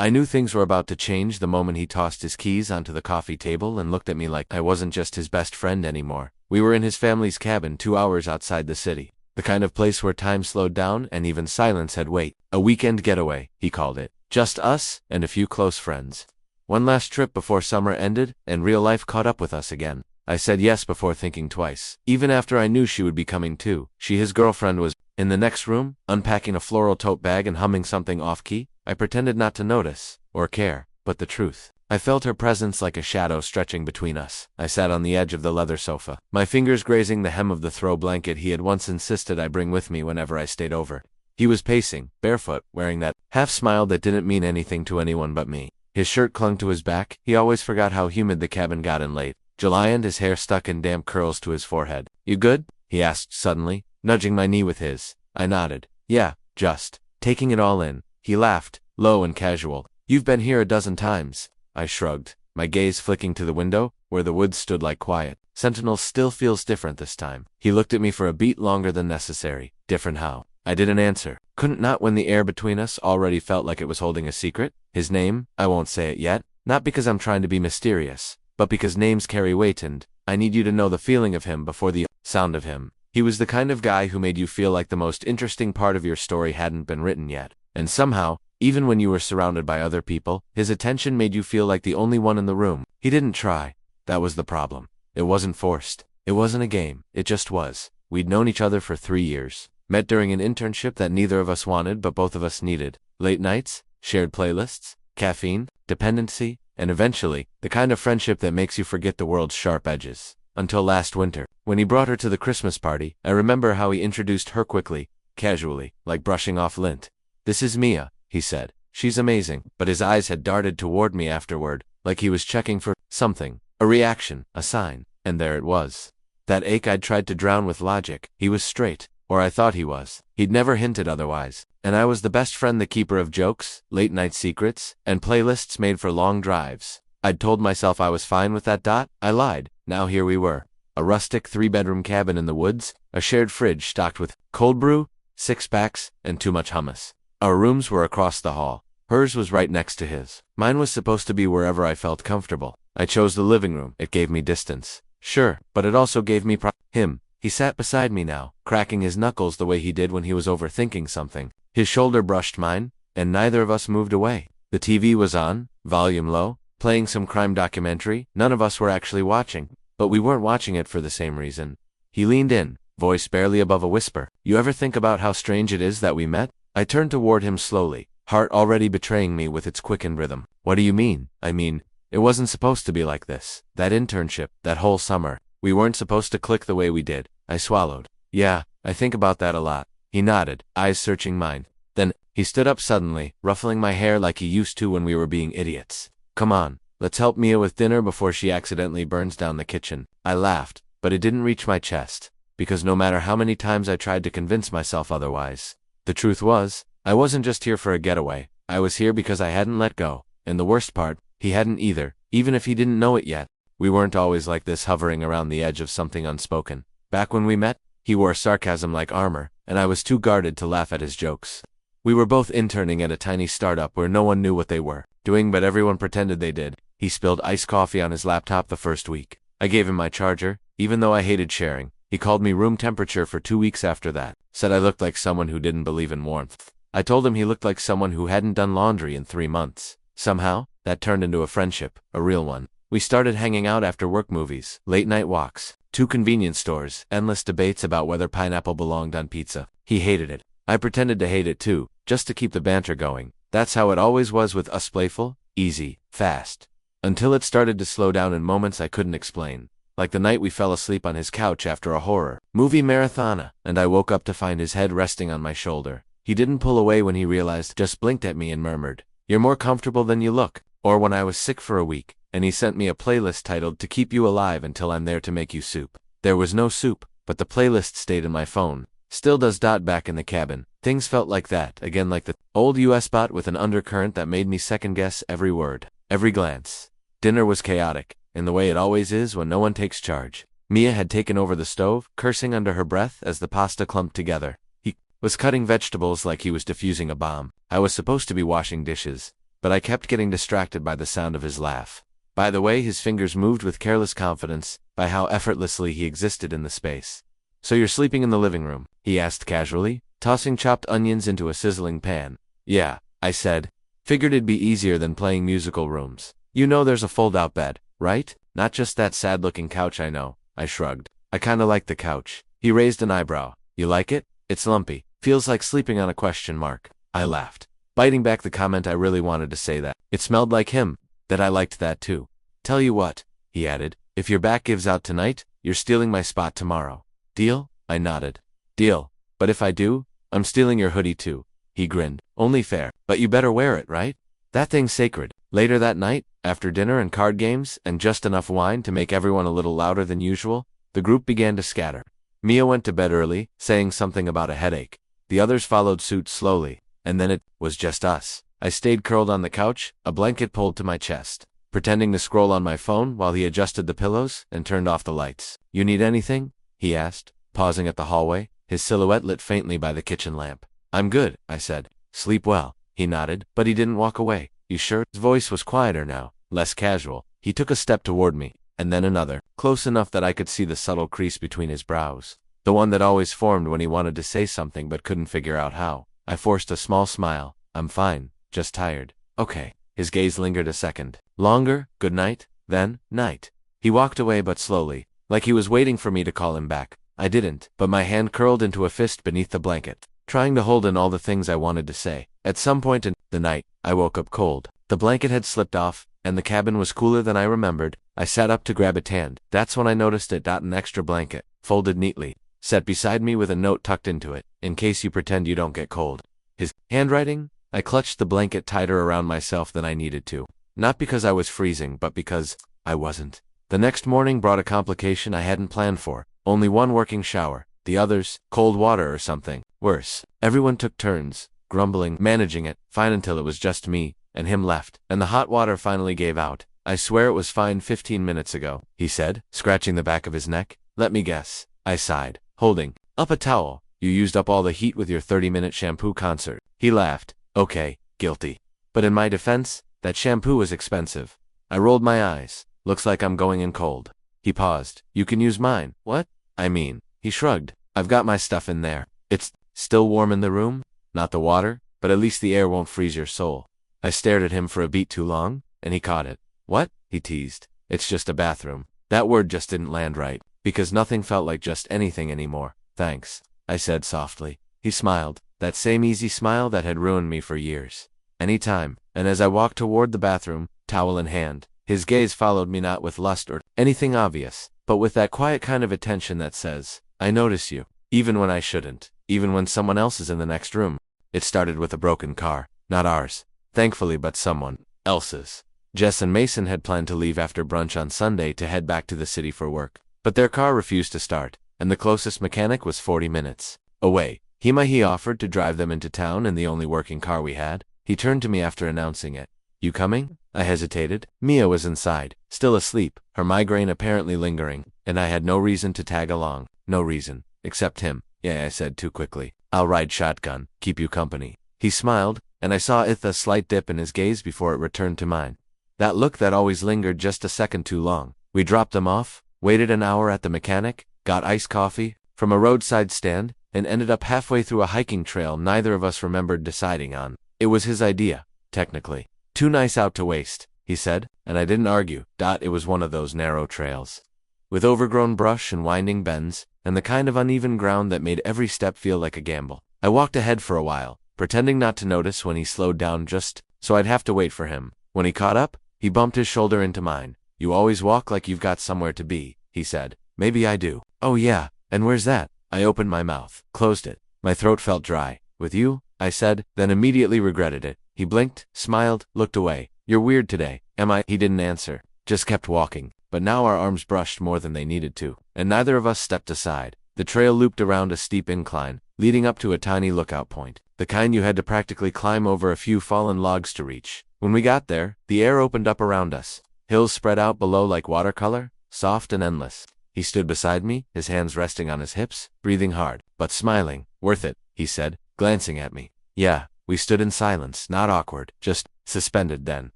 I knew things were about to change the moment he tossed his keys onto the coffee table and looked at me like I wasn't just his best friend anymore. We were in his family's cabin 2 hours outside the city. The kind of place where time slowed down and even silence had weight. A weekend getaway, he called it. Just us and a few close friends. One last trip before summer ended and real life caught up with us again. I said yes before thinking twice. Even after I knew she would be coming too. His girlfriend, was in the next room, unpacking a floral tote bag and humming something off-key. I pretended not to notice or care, but the truth. I felt her presence like a shadow stretching between us. I sat on the edge of the leather sofa, my fingers grazing the hem of the throw blanket he had once insisted I bring with me whenever I stayed over. He was pacing, barefoot, wearing that half-smile that didn't mean anything to anyone but me. His shirt clung to his back. He always forgot how humid the cabin got in late July, and his hair stuck in damp curls to his forehead. "You good?" he asked suddenly, nudging my knee with his. I nodded. "Yeah, just taking it all in." He laughed, low and casual. "You've been here a dozen times." I shrugged, my gaze flicking to the window, where the woods stood like quiet. "Sentinel still feels different this time." He looked at me for a beat longer than necessary. Different how? I didn't answer. Couldn't not when the air between us already felt like it was holding a secret. His name, I won't say it yet, not because I'm trying to be mysterious, but because names carry weight and I need you to know the feeling of him before the sound of him. He was the kind of guy who made you feel like the most interesting part of your story hadn't been written yet. And somehow, even when you were surrounded by other people, his attention made you feel like the only one in the room. He didn't try. That was the problem. It wasn't forced. It wasn't a game. It just was. We'd known each other for 3 years. Met during an internship that neither of us wanted but both of us needed. Late nights, shared playlists, caffeine, dependency, and eventually, the kind of friendship that makes you forget the world's sharp edges. Until last winter, when he brought her to the Christmas party, I remember how he introduced her quickly, casually, like brushing off lint. "This is Mia," he said. "She's amazing." But his eyes had darted toward me afterward, like he was checking for something, a reaction, a sign. And there it was. That ache I'd tried to drown with logic. He was straight, or I thought he was. He'd never hinted otherwise. And I was the best friend, the keeper of jokes, late-night secrets, and playlists made for long drives. I'd told myself I was fine with that. I lied. Now here we were. A rustic 3-bedroom cabin in the woods, a shared fridge stocked with cold brew, 6-packs, and too much hummus. Our rooms were across the hall. Hers was right next to his. Mine was supposed to be wherever I felt comfortable. I chose the living room. It gave me distance. Sure, but it also gave me him. He sat beside me now, cracking his knuckles the way he did when he was overthinking something. His shoulder brushed mine, and neither of us moved away. The TV was on, volume low, playing some crime documentary. None of us were actually watching, but we weren't watching it for the same reason. He leaned in, voice barely above a whisper. "You ever think about how strange it is that we met?" I turned toward him slowly, heart already betraying me with its quickened rhythm. "What do you mean?" "I mean, it wasn't supposed to be like this. That internship, that whole summer, we weren't supposed to click the way we did." I swallowed. "Yeah, I think about that a lot." He nodded, eyes searching mine. Then, he stood up suddenly, ruffling my hair like he used to when we were being idiots. "Come on, let's help Mia with dinner before she accidentally burns down the kitchen." I laughed, but it didn't reach my chest, because no matter how many times I tried to convince myself otherwise, the truth was, I wasn't just here for a getaway. I was here because I hadn't let go. And the worst part, he hadn't either, even if he didn't know it yet. We weren't always like this, hovering around the edge of something unspoken. Back when we met, he wore sarcasm like armor, and I was too guarded to laugh at his jokes. We were both interning at a tiny startup where no one knew what they were doing, but everyone pretended they did. He spilled iced coffee on his laptop the first week. I gave him my charger, even though I hated sharing. He called me room temperature for 2 weeks after that, said I looked like someone who didn't believe in warmth. I told him he looked like someone who hadn't done laundry in 3 months. Somehow, that turned into a friendship, a real one. We started hanging out after work, movies, late-night walks, 2 convenience stores, endless debates about whether pineapple belonged on pizza. He hated it. I pretended to hate it too, just to keep the banter going. That's how it always was with us, playful, easy, fast. Until it started to slow down in moments I couldn't explain. Like the night we fell asleep on his couch after a horror movie marathon, and I woke up to find his head resting on my shoulder. He didn't pull away when he realized, just blinked at me and murmured, "You're more comfortable than you look." Or when I was sick for a week, and he sent me a playlist titled "To Keep You Alive Until I'm There to Make You Soup." There was no soup, but the playlist stayed in my phone. Still does. Back in the cabin, things felt like that, again, like the old US bot with an undercurrent that made me second-guess every word, every glance. Dinner was chaotic, in the way it always is when no one takes charge. Mia had taken over the stove, cursing under her breath as the pasta clumped together. He was cutting vegetables like he was defusing a bomb. I was supposed to be washing dishes, but I kept getting distracted by the sound of his laugh. By the way his fingers moved with careless confidence, by how effortlessly he existed in the space. "So you're sleeping in the living room?" he asked casually, tossing chopped onions into a sizzling pan. "Yeah," I said. "Figured it'd be easier than playing musical rooms. You know there's a fold-out bed, right? Not just that sad-looking couch I know." I shrugged. "I kinda like the couch." He raised an eyebrow. "You like it? It's lumpy. Feels like sleeping on a question mark." I laughed, biting back the comment I really wanted to say that it smelled like him, that I liked that too. "Tell you what," he added, "if your back gives out tonight, you're stealing my spot tomorrow. Deal?" I nodded. "Deal. But if I do, I'm stealing your hoodie too." He grinned. "Only fair. But you better wear it, right? That thing's sacred." Later that night, after dinner and card games, and just enough wine to make everyone a little louder than usual, the group began to scatter. Mia went to bed early, saying something about a headache. The others followed suit slowly, and then it was just us. I stayed curled on the couch, a blanket pulled to my chest, pretending to scroll on my phone while he adjusted the pillows and turned off the lights. "You need anything?" he asked, pausing at the hallway, his silhouette lit faintly by the kitchen lamp. "I'm good," I said. "Sleep well." He nodded, but he didn't walk away. "You sure?" His voice was quieter now, less casual. He took a step toward me, and then another, close enough that I could see the subtle crease between his brows, the one that always formed when he wanted to say something but couldn't figure out how. I forced a small smile. "I'm fine, just tired." "Okay." His gaze lingered a second. "Longer? Good night?" "Then, night." He walked away but slowly, like he was waiting for me to call him back. I didn't, but my hand curled into a fist beneath the blanket, trying to hold in all the things I wanted to say. At some point in the night, I woke up cold. The blanket had slipped off, and the cabin was cooler than I remembered. I sat up to grab a tan. That's when I noticed it. An extra blanket, folded neatly, sat beside me with a note tucked into it, "In case you pretend you don't get cold." His handwriting? I clutched the blanket tighter around myself than I needed to. Not because I was freezing, but because I wasn't. The next morning brought a complication I hadn't planned for. Only one working shower. The others, cold water or something. Worse. Everyone took turns, grumbling, managing it, fine until it was just me, and him left, and the hot water finally gave out. "I swear it was fine 15 minutes ago," he said, scratching the back of his neck. "Let me guess." I sighed, holding up a towel. "You used up all the heat with your 30-minute shampoo concert." He laughed. "Okay, guilty. But in my defense, that shampoo was expensive." I rolled my eyes. "Looks like I'm going in cold." He paused. "You can use mine." "What?" "I mean," he shrugged, "I've got my stuff in there. It's still warm in the room? Not the water, but at least the air won't freeze your soul." I stared at him for a beat too long, and he caught it. "What?" he teased. "It's just a bathroom." That word just didn't land right, because nothing felt like just anything anymore. "Thanks," I said softly. He smiled, that same easy smile that had ruined me for years. "Any time." And as I walked toward the bathroom, towel in hand, his gaze followed me not with lust or anything obvious, but with that quiet kind of attention that says, "I notice you, even when I shouldn't, even when someone else is in the next room." It started with a broken car. Not ours, thankfully, but someone else's. Jess and Mason had planned to leave after brunch on Sunday to head back to the city for work, but their car refused to start, and the closest mechanic was 40 minutes away. He offered to drive them into town in the only working car we had. He turned to me after announcing it. "You coming?" I hesitated. Mia was inside, still asleep, her migraine apparently lingering, and I had no reason to tag along. No reason, except him. "Yeah," I said too quickly. "I'll ride shotgun, keep you company." He smiled, and I saw a slight dip in his gaze before it returned to mine. That look that always lingered just a second too long. We dropped them off, waited an hour at the mechanic, got iced coffee from a roadside stand, and ended up halfway through a hiking trail neither of us remembered deciding on. It was his idea, technically. "Too nice out to waste," he said, and I didn't argue. It was one of those narrow trails, with overgrown brush and winding bends, and the kind of uneven ground that made every step feel like a gamble. I walked ahead for a while, pretending not to notice when he slowed down just so I'd have to wait for him. When he caught up, he bumped his shoulder into mine. "You always walk like you've got somewhere to be," he said. "Maybe I do." "Oh yeah, and where's that?" I opened my mouth, closed it. My throat felt dry. "With you," I said, then immediately regretted it. He blinked, smiled, looked away. "You're weird today." "Am I?" He didn't answer, just kept walking. But now our arms brushed more than they needed to, and neither of us stepped aside. The trail looped around a steep incline, leading up to a tiny lookout point, the kind you had to practically climb over a few fallen logs to reach. When we got there, the air opened up around us. Hills spread out below like watercolor, soft and endless. He stood beside me, his hands resting on his hips, breathing hard, but smiling. "Worth it," he said, glancing at me. Yeah, we stood in silence, not awkward, just suspended then.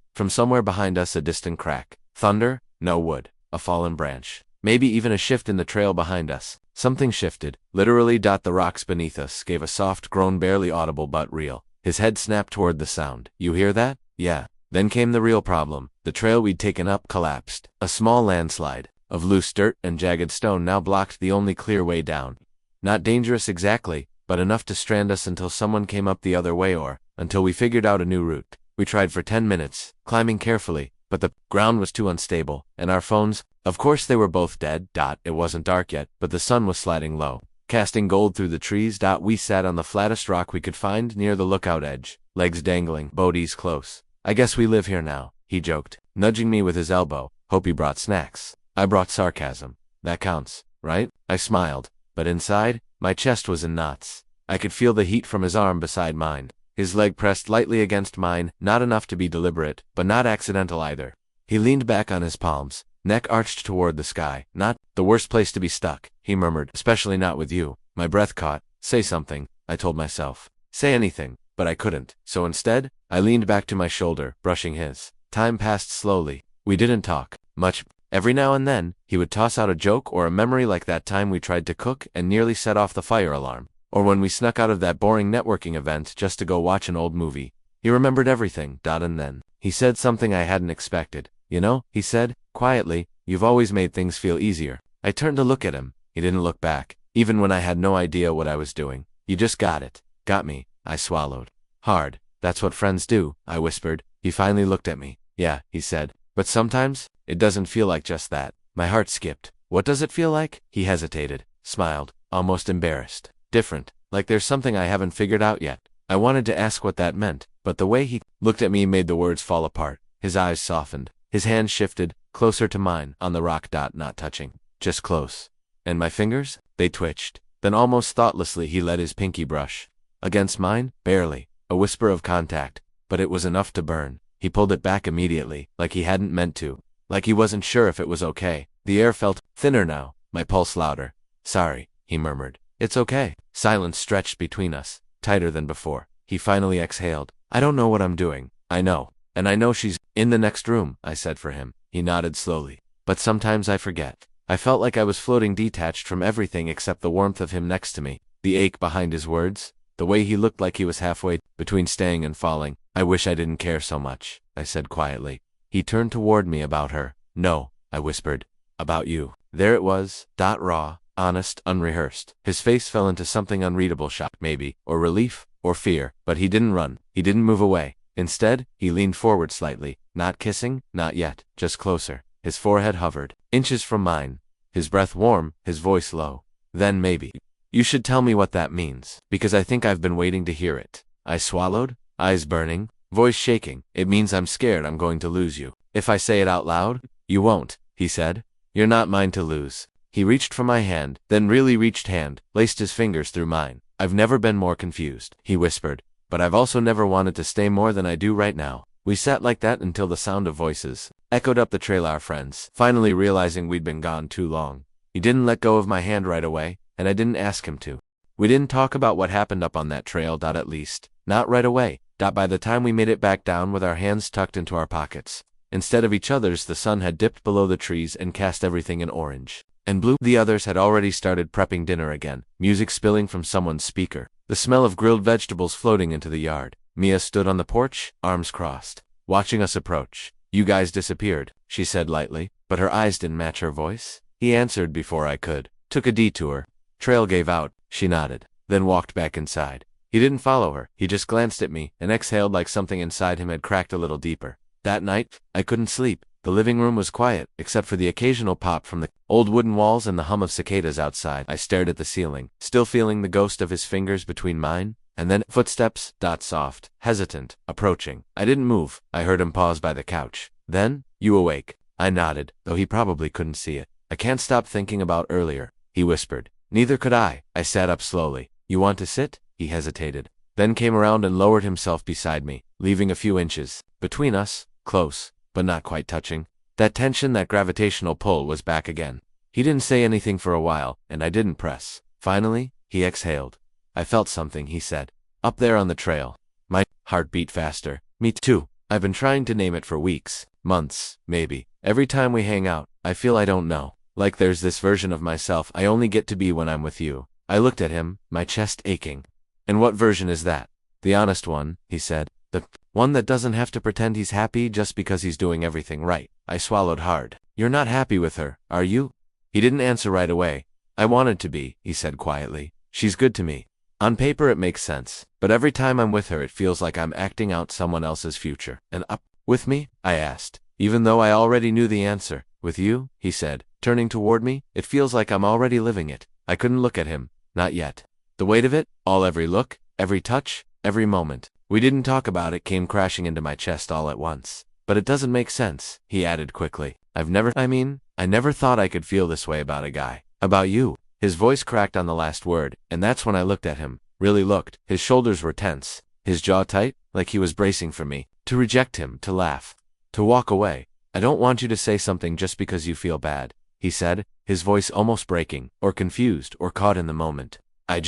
From somewhere behind us a distant crack. Thunder? No wood. A fallen branch. Maybe even a shift in the trail behind us. Something shifted. Literally. The rocks beneath us gave a soft groan, barely audible but real. His head snapped toward the sound. You hear that? Yeah. Then came the real problem. The trail we'd taken up collapsed. A small landslide of loose dirt and jagged stone now blocked the only clear way down. Not dangerous exactly, but enough to strand us until someone came up the other way or until we figured out a new route. We tried for 10 minutes, climbing carefully, but the ground was too unstable, and our phones, of course they were both dead. It wasn't dark yet, but the sun was sliding low, casting gold through the trees. We sat on the flattest rock we could find near the lookout edge, legs dangling, bodies close. I guess we live here now, he joked, nudging me with his elbow. Hope you brought snacks. I brought sarcasm. That counts, right? I smiled, but inside, my chest was in knots. I could feel the heat from his arm beside mine. His leg pressed lightly against mine, not enough to be deliberate, but not accidental either. He leaned back on his palms, neck arched toward the sky. Not the worst place to be stuck, he murmured, especially not with you. My breath caught. Say something, I told myself. Say anything, but I couldn't. So instead, I leaned back to my shoulder, brushing his. Time passed slowly. We didn't talk much. Every now and then, he would toss out a joke or a memory, like that time we tried to cook and nearly set off the fire alarm. Or when we snuck out of that boring networking event just to go watch an old movie. He remembered everything. And then he said something I hadn't expected. You know, he said, quietly, you've always made things feel easier. I turned to look at him. He didn't look back, even when I had no idea what I was doing. You just got it. Got me. I swallowed. Hard. That's what friends do, I whispered. He finally looked at me. Yeah, he said. But sometimes, it doesn't feel like just that. My heart skipped. What does it feel like? He hesitated, smiled, almost embarrassed. Different, like there's something I haven't figured out yet. I wanted to ask what that meant, but the way he looked at me made the words fall apart. His eyes softened. His hand shifted, closer to mine, on the rock. Not touching, just close. And my fingers? They twitched. Then almost thoughtlessly he let his pinky brush against mine, barely. A whisper of contact, but it was enough to burn. He pulled it back immediately, like he hadn't meant to. Like he wasn't sure if it was okay. The air felt thinner now, my pulse louder. Sorry, he murmured. It's okay. Silence stretched between us, tighter than before. He finally exhaled. I don't know what I'm doing. I know. And I know she's in the next room, I said for him. He nodded slowly. But sometimes I forget. I felt like I was floating, detached from everything except the warmth of him next to me, the ache behind his words, the way he looked like he was halfway between staying and falling. I wish I didn't care so much, I said quietly. He turned toward me. About her. No, I whispered. About you. There it was, raw, honest, unrehearsed. His face fell into something unreadable, shock maybe, or relief, or fear, but he didn't run. He didn't move away. Instead, he leaned forward slightly, not kissing, not yet, just closer. His forehead hovered, inches from mine. His breath warm, his voice low. Then maybe. You should tell me what that means, because I think I've been waiting to hear it. I swallowed, eyes burning, voice shaking. It means I'm scared I'm going to lose you. If I say it out loud, you won't, he said. You're not mine to lose. He reached for my hand, then really reached hand, laced his fingers through mine. I've never been more confused, he whispered, but I've also never wanted to stay more than I do right now. We sat like that until the sound of voices echoed up the trail, our friends, finally realizing we'd been gone too long. He didn't let go of my hand right away, and I didn't ask him to. We didn't talk about what happened up on that trail. At least, not right away. By the time we made it back down with our hands tucked into our pockets, instead of each other's, the sun had dipped below the trees and cast everything in orange and blue. The others had already started prepping dinner again, music spilling from someone's speaker, the smell of grilled vegetables floating into the yard. Mia stood on the porch, arms crossed, watching us approach. You guys disappeared, she said lightly, but her eyes didn't match her voice. He answered before I could. Took a detour. Trail gave out, she nodded, then walked back inside. He didn't follow her. He just glanced at me and exhaled like something inside him had cracked a little deeper. That night, I couldn't sleep. The living room was quiet, except for the occasional pop from the old wooden walls and the hum of cicadas outside. I stared at the ceiling, still feeling the ghost of his fingers between mine, and then footsteps, soft, hesitant, approaching. I didn't move. I heard him pause by the couch. Then, you awake? I nodded, though he probably couldn't see it. I can't stop thinking about earlier, he whispered. Neither could I. I sat up slowly. You want to sit? He hesitated, then came around and lowered himself beside me, leaving a few inches between us, close, but not quite touching. That tension, that gravitational pull was back again. He didn't say anything for a while, and I didn't press. Finally, he exhaled. I felt something, he said. Up there on the trail. My heart beat faster. Me too. I've been trying to name it for weeks, months, maybe. Every time we hang out, I feel I don't know. Like there's this version of myself I only get to be when I'm with you. I looked at him, my chest aching. And what version is that? The honest one, he said. The one that doesn't have to pretend he's happy just because he's doing everything right. I swallowed hard. You're not happy with her, are you? He didn't answer right away. I wanted to be, he said quietly. She's good to me. On paper it makes sense, but every time I'm with her it feels like I'm acting out someone else's future. And up with me? I asked, even though I already knew the answer. With you? He said, turning toward me. It feels like I'm already living it. I couldn't look at him. Not yet. The weight of it, every look, every touch, every moment. We didn't talk about it came crashing into my chest all at once. But it doesn't make sense, he added quickly. I never thought I could feel this way about a guy. About you. His voice cracked on the last word, and that's when I looked at him. Really looked. His shoulders were tense, his jaw tight, like he was bracing for me. To reject him, to laugh, to walk away. I don't want you to say something just because you feel bad, he said, his voice almost breaking, or confused, or caught in the moment. I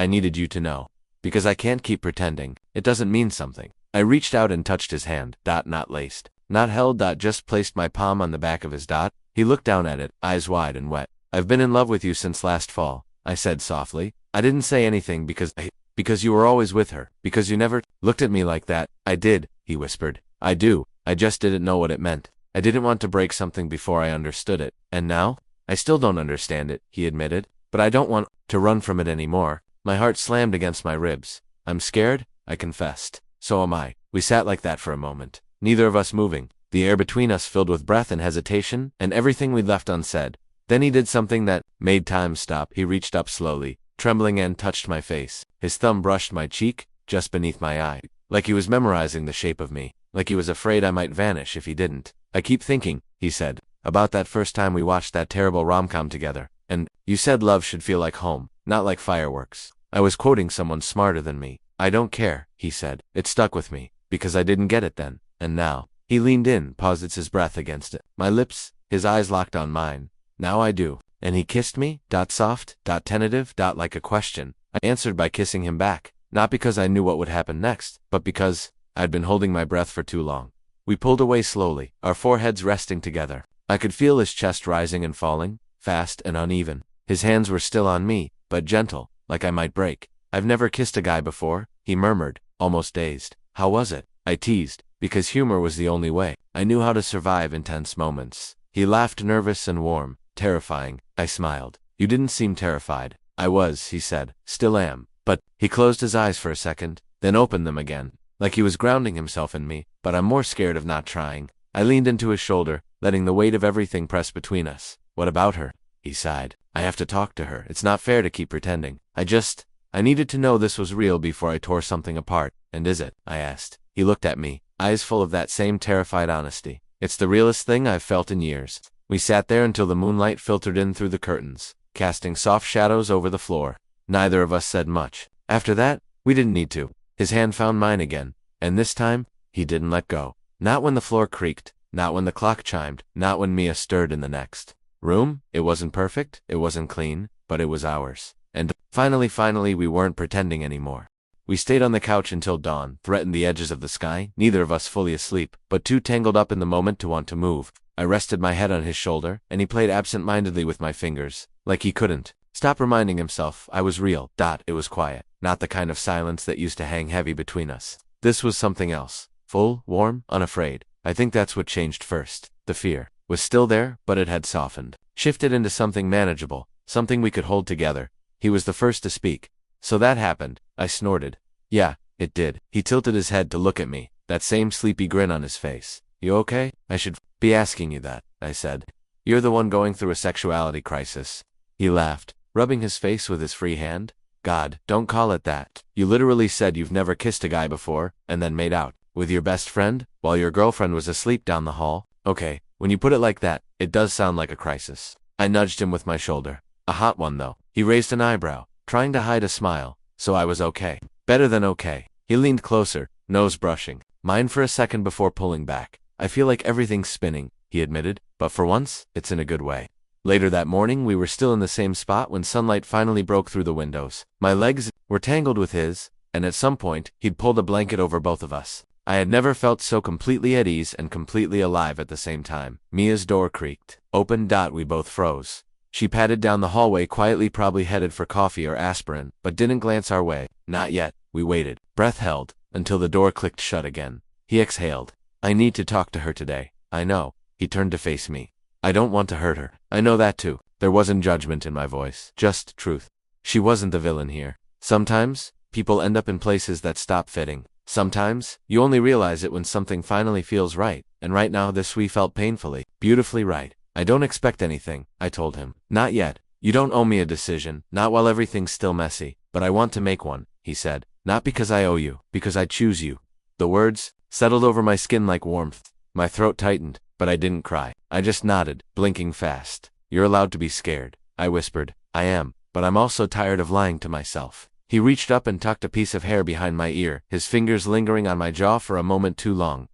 needed you to know. Because I can't keep pretending. It doesn't mean something. I reached out and touched his hand. Not laced. Not held. Just placed my palm on the back of his dot. He looked down at it, eyes wide and wet. I've been in love with you since last fall, I said softly. I didn't say anything because you were always with her, because you never looked at me like that. I did, he whispered. I do. I just didn't know what it meant. I didn't want to break something before I understood it. And now? I still don't understand it, he admitted. But I don't want to run from it anymore. My heart slammed against my ribs. I'm scared, I confessed. So am I. We sat like that for a moment, neither of us moving, the air between us filled with breath and hesitation, and everything we'd left unsaid. Then he did something that made time stop. He reached up slowly, trembling, and touched my face. His thumb brushed my cheek, just beneath my eye, like he was memorizing the shape of me, like he was afraid I might vanish if he didn't. I keep thinking, he said, about that first time we watched that terrible rom-com together, and you said love should feel like home, not like fireworks. I was quoting someone smarter than me. I don't care, he said. It stuck with me, because I didn't get it then, and now. He leaned in, paused his breath against it. My lips, his eyes locked on mine. Now I do. And he kissed me, soft, tentative, like a question. I answered by kissing him back, not because I knew what would happen next, but because I'd been holding my breath for too long. We pulled away slowly, our foreheads resting together. I could feel his chest rising and falling, fast and uneven. His hands were still on me, but gentle, like I might break. I've never kissed a guy before, he murmured, almost dazed. How was it? I teased, because humor was the only way. I knew how to survive intense moments. He laughed, nervous and warm. Terrifying. I smiled. You didn't seem terrified. I was, he said. Still am. But, he closed his eyes for a second, then opened them again, like he was grounding himself in me, but I'm more scared of not trying. I leaned into his shoulder, letting the weight of everything press between us. What about her? He sighed. I have to talk to her. It's not fair to keep pretending. I needed to know this was real before I tore something apart. And is it? I asked. He looked at me, eyes full of that same terrified honesty. It's the realest thing I've felt in years. We sat there until the moonlight filtered in through the curtains, casting soft shadows over the floor. Neither of us said much. After that, we didn't need to. His hand found mine again, and this time, he didn't let go. Not when the floor creaked, not when the clock chimed, not when Mia stirred in the next room. It wasn't perfect, it wasn't clean, but it was ours. And finally, we weren't pretending anymore. We stayed on the couch until dawn threatened the edges of the sky, neither of us fully asleep, but too tangled up in the moment to want to move. I rested my head on his shoulder, and he played absent-mindedly with my fingers, like he couldn't stop reminding himself I was real. It was quiet, not the kind of silence that used to hang heavy between us. This was something else. Full, warm, unafraid. I think that's what changed first. The fear was still there, but it had softened, shifted into something manageable, something we could hold together. He was the first to speak. So that happened, I snorted. Yeah, it did. He tilted his head to look at me, that same sleepy grin on his face. You okay? I should be asking you that, I said. You're the one going through a sexuality crisis. He laughed, rubbing his face with his free hand. God, don't call it that. You literally said you've never kissed a guy before, and then made out with your best friend, while your girlfriend was asleep down the hall. Okay, when you put it like that, it does sound like a crisis. I nudged him with my shoulder. A hot one, though. He raised an eyebrow, trying to hide a smile. So I was okay. Better than okay. He leaned closer, nose brushing mine for a second before pulling back. I feel like everything's spinning, he admitted, but for once, it's in a good way. Later that morning, we were still in the same spot when sunlight finally broke through the windows. My legs were tangled with his, and at some point, he'd pulled a blanket over both of us. I had never felt so completely at ease and completely alive at the same time. Mia's door creaked. Open. We both froze. She padded down the hallway quietly, probably headed for coffee or aspirin, but didn't glance our way. Not yet. We waited. Breath held, until the door clicked shut again. He exhaled. I need to talk to her today. I know. He turned to face me. I don't want to hurt her. I know that too. There wasn't judgment in my voice, just truth. She wasn't the villain here. Sometimes, people end up in places that stop fitting. Sometimes, you only realize it when something finally feels right, and right now this we felt painfully, beautifully right. I don't expect anything, I told him. Not yet. You don't owe me a decision, not while everything's still messy, but I want to make one, he said. Not because I owe you, because I choose you. The words settled over my skin like warmth. My throat tightened, but I didn't cry. I just nodded, blinking fast. You're allowed to be scared, I whispered. I am, but I'm also tired of lying to myself. He reached up and tucked a piece of hair behind my ear, his fingers lingering on my jaw for a moment too long.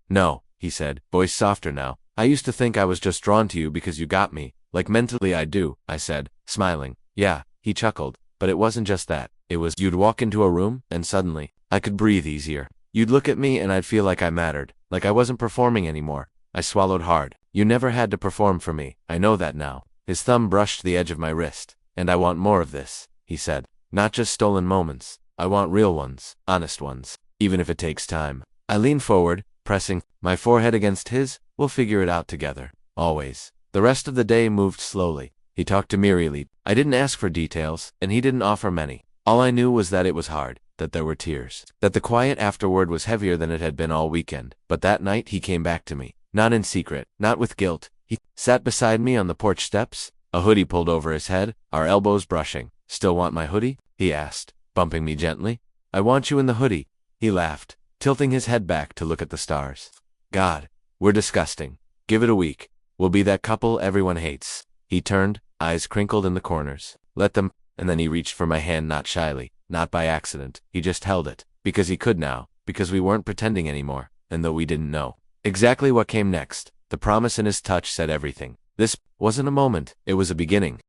No, he said, voice softer now. I used to think I was just drawn to you because you got me. Like mentally I do, I said, smiling. Yeah, he chuckled, but it wasn't just that. It was you'd walk into a room, and suddenly, I could breathe easier. You'd look at me and I'd feel like I mattered, like I wasn't performing anymore. I swallowed hard. You never had to perform for me. I know that now. His thumb brushed the edge of my wrist. And I want more of this, he said. Not just stolen moments. I want real ones, honest ones, even if it takes time. I leaned forward, pressing my forehead against his. We'll figure it out together. Always. The rest of the day moved slowly. He talked to me really. I didn't ask for details, and he didn't offer many. All I knew was that it was hard, that there were tears, that the quiet afterward was heavier than it had been all weekend. But that night he came back to me. Not in secret, not with guilt. He sat beside me on the porch steps, a hoodie pulled over his head, our elbows brushing. Still want my hoodie? He asked, bumping me gently. I want you in the hoodie. He laughed, tilting his head back to look at the stars. God, we're disgusting. Give it a week. We'll be that couple everyone hates. He turned, eyes crinkled in the corners. Let them, and then he reached for my hand, not shyly, not by accident. He just held it, because he could now, because we weren't pretending anymore, and though we didn't know exactly what came next, the promise in his touch said everything. This wasn't a moment, it was a beginning.